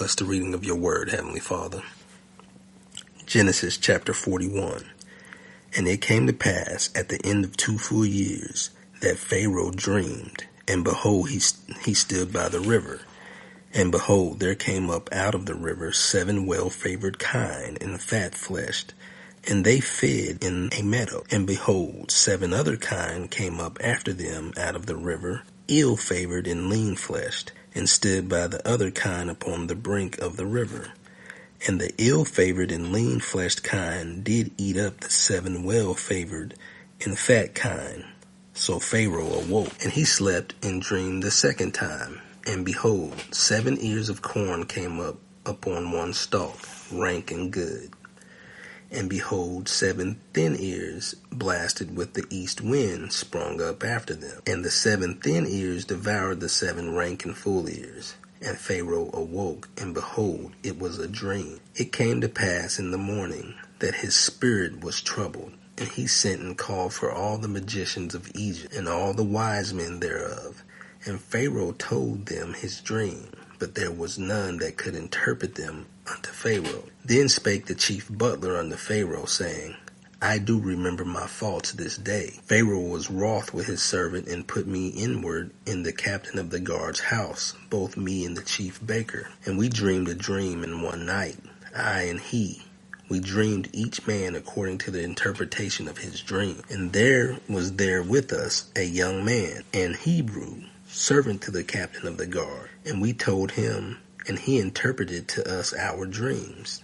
Bless the reading of your word, Heavenly Father. Genesis chapter 41. And it came to pass at the end of 2 full years that Pharaoh dreamed, and behold, he stood by the river. And behold, there came up out of the river 7 well-favored kine and fat-fleshed, and they fed in a meadow. And behold, 7 other kine came up after them out of the river, ill-favored and lean-fleshed, and stood by the other kine upon the brink of the river. And the ill-favored and lean-fleshed kine did eat up the 7 well-favored and fat kine. So Pharaoh awoke, and he slept and dreamed the second time. And behold, 7 ears of corn came up upon one stalk, rank and good. And behold, 7 thin ears, blasted with the east wind, sprung up after them. And the 7 thin ears devoured the 7 rank and full ears. And Pharaoh awoke, and behold, it was a dream. It came to pass in the morning that his spirit was troubled, and he sent and called for all the magicians of Egypt, and all the wise men thereof. And Pharaoh told them his dream, but there was none that could interpret them unto Pharaoh. Then spake the chief butler unto Pharaoh, saying, I do remember my faults this day. Pharaoh was wroth with his servant, and put me inward in the captain of the guard's house, both me and the chief baker. And we dreamed a dream in one night, I and he. We dreamed each man according to the interpretation of his dream. And there was there with us a young man, an Hebrew, servant to the captain of the guard. And we told him, and he interpreted to us our dreams.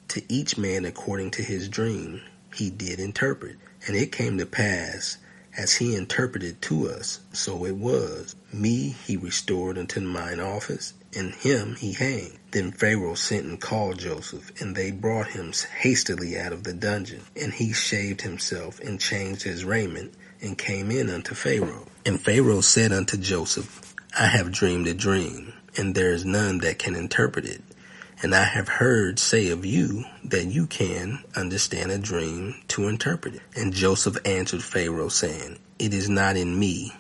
To each man according to his dream he did interpret. And it came to pass, as he interpreted to us, so it was. Me he restored unto mine office, and him he hanged. Then Pharaoh sent and called Joseph, and they brought him hastily out of the dungeon. And he shaved himself, and changed his raiment, and came in unto Pharaoh. And Pharaoh said unto Joseph, I have dreamed a dream, and there is none that can interpret it. And I have heard say of you that you can understand a dream to interpret it. And Joseph answered Pharaoh, saying, It is not in me.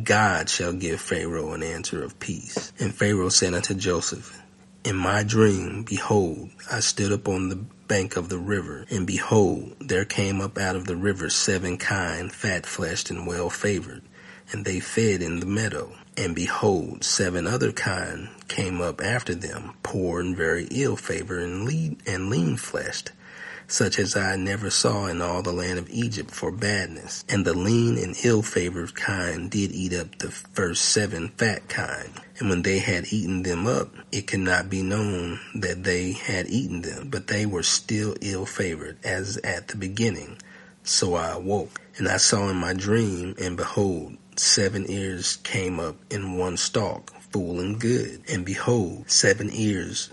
God shall give Pharaoh an answer of peace. And Pharaoh said unto Joseph, In my dream, behold, I stood upon the bank of the river, and behold, there came up out of the river 7 kine, fat-fleshed and well-favored, and they fed in the meadow. And behold, 7 other kine came up after them, poor and very ill-favored and lean-fleshed, such as I never saw in all the land of Egypt for badness. And the lean and ill-favored kine did eat up the first 7 fat kine. And when they had eaten them up, it could not be known that they had eaten them, but they were still ill-favored, as at the beginning. So I awoke, and I saw in my dream, and behold, 7 ears came up in one stalk, full and good. And behold, 7 ears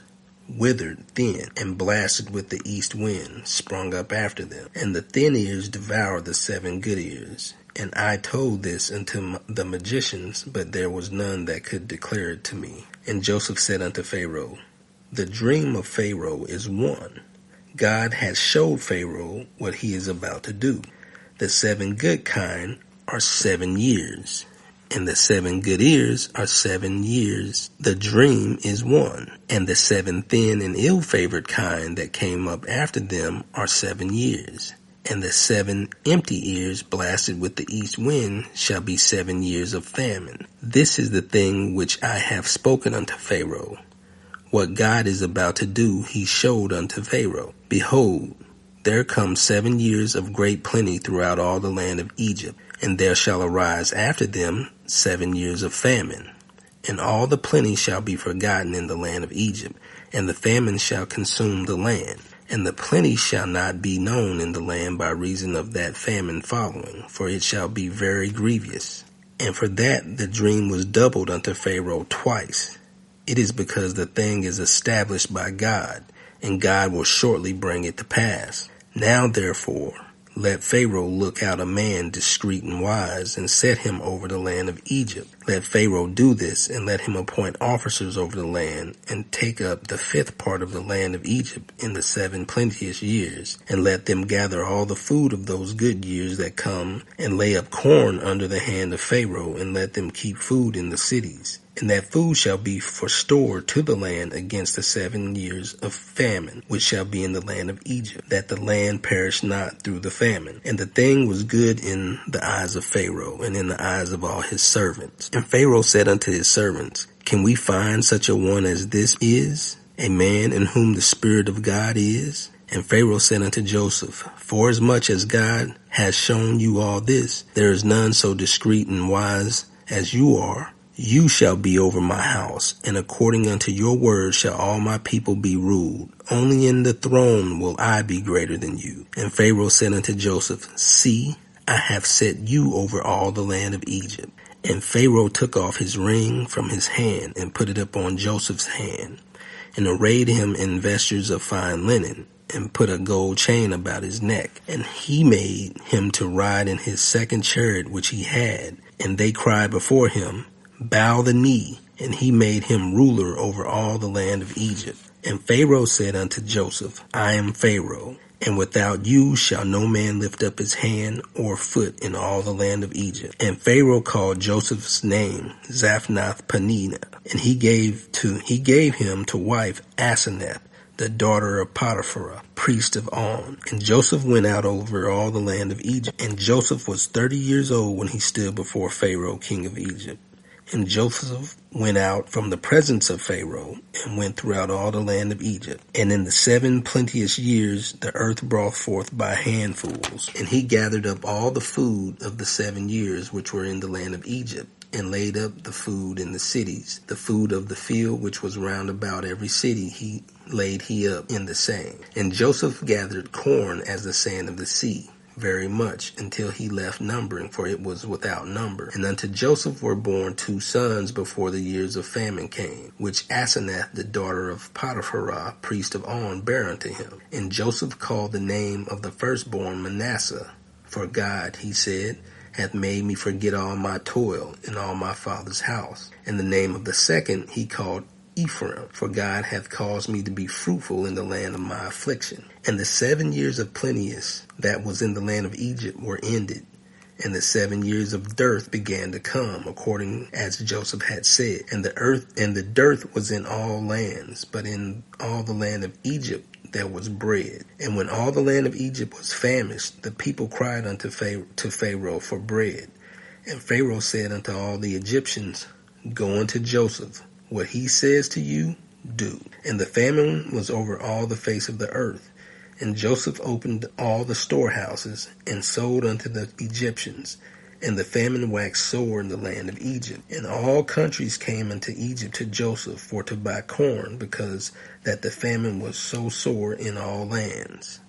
withered thin, and blasted with the east wind, sprung up after them. And the thin ears devoured the 7 good ears. And I told this unto the magicians, but there was none that could declare it to me. And Joseph said unto Pharaoh, The dream of Pharaoh is one. God has showed Pharaoh what he is about to do. The 7 good kine are 7 years, and the 7 good ears are 7 years. The dream is one, and the 7 thin and ill-favored kine that came up after them are 7 years. And the 7 empty ears blasted with the east wind shall be 7 years of famine. This is the thing which I have spoken unto Pharaoh. What God is about to do he showed unto Pharaoh. Behold, there come 7 years of great plenty throughout all the land of Egypt, and there shall arise after them 7 years of famine. And all the plenty shall be forgotten in the land of Egypt, and the famine shall consume the land. And the plenty shall not be known in the land by reason of that famine following, for it shall be very grievous. And for that the dream was doubled unto Pharaoh twice. It is because the thing is established by God, and God will shortly bring it to pass. Now therefore, let Pharaoh look out a man discreet and wise, and set him over the land of Egypt. Let Pharaoh do this, and let him appoint officers over the land, and take up the 5th part of the land of Egypt in the 7 plenteous years, and let them gather all the food of those good years that come, and lay up corn under the hand of Pharaoh, and let them keep food in the cities. and that food shall be for store to the land against the 7 years of famine, which shall be in the land of Egypt, that the land perish not through the famine. And the thing was good in the eyes of Pharaoh, and in the eyes of all his servants. And Pharaoh said unto his servants, Can we find such a one as this is, a man in whom the Spirit of God is? And Pharaoh said unto Joseph, Forasmuch as God has shown you all this, there is none so discreet and wise as you are. You shall be over my house, and according unto your word shall all my people be ruled. Only in the throne will I be greater than you. And Pharaoh said unto Joseph, See, I have set you over all the land of Egypt. And Pharaoh took off his ring from his hand and put it upon Joseph's hand, and arrayed him in vestures of fine linen, and put a gold chain about his neck. And he made him to ride in his second chariot which he had. And they cried before him, Bow the knee. And he made him ruler over all the land of Egypt. And Pharaoh said unto Joseph, I am Pharaoh, and without you shall no man lift up his hand or foot in all the land of Egypt. And Pharaoh called Joseph's name Zaphnath-Paneah, and he gave him to wife Asenath, the daughter of Potiphar, priest of On. And Joseph went out over all the land of Egypt. And Joseph was 30 years old when he stood before Pharaoh, king of Egypt. And Joseph went out from the presence of Pharaoh, and went throughout all the land of Egypt. And in the 7 plenteous years the earth brought forth by handfuls. And he gathered up all the food of the 7 years which were in the land of Egypt, and laid up the food in the cities. The food of the field which was round about every city laid he up in the same. And Joseph gathered corn as the sand of the sea, very much, until he left numbering, for it was without number. And unto Joseph were born 2 sons before the years of famine came, which Asenath, the daughter of Potiphar, priest of On, bare unto him. And Joseph called the name of the firstborn Manasseh, for God, he said, hath made me forget all my toil in all my father's house. And the name of the second he called Ephraim, for God hath caused me to be fruitful in the land of my affliction. And the 7 years of plenteous that was in the land of Egypt were ended, and the 7 years of dearth began to come, according as Joseph had said. And the dearth was in all lands, but in all the land of Egypt there was bread. And when all the land of Egypt was famished, the people cried unto Pharaoh for bread. And Pharaoh said unto all the Egyptians, Go unto Joseph. What he says to you, do. And the famine was over all the face of the earth. And Joseph opened all the storehouses, and sold unto the Egyptians. And the famine waxed sore in the land of Egypt. And all countries came unto Egypt to Joseph for to buy corn, because that the famine was so sore in all lands.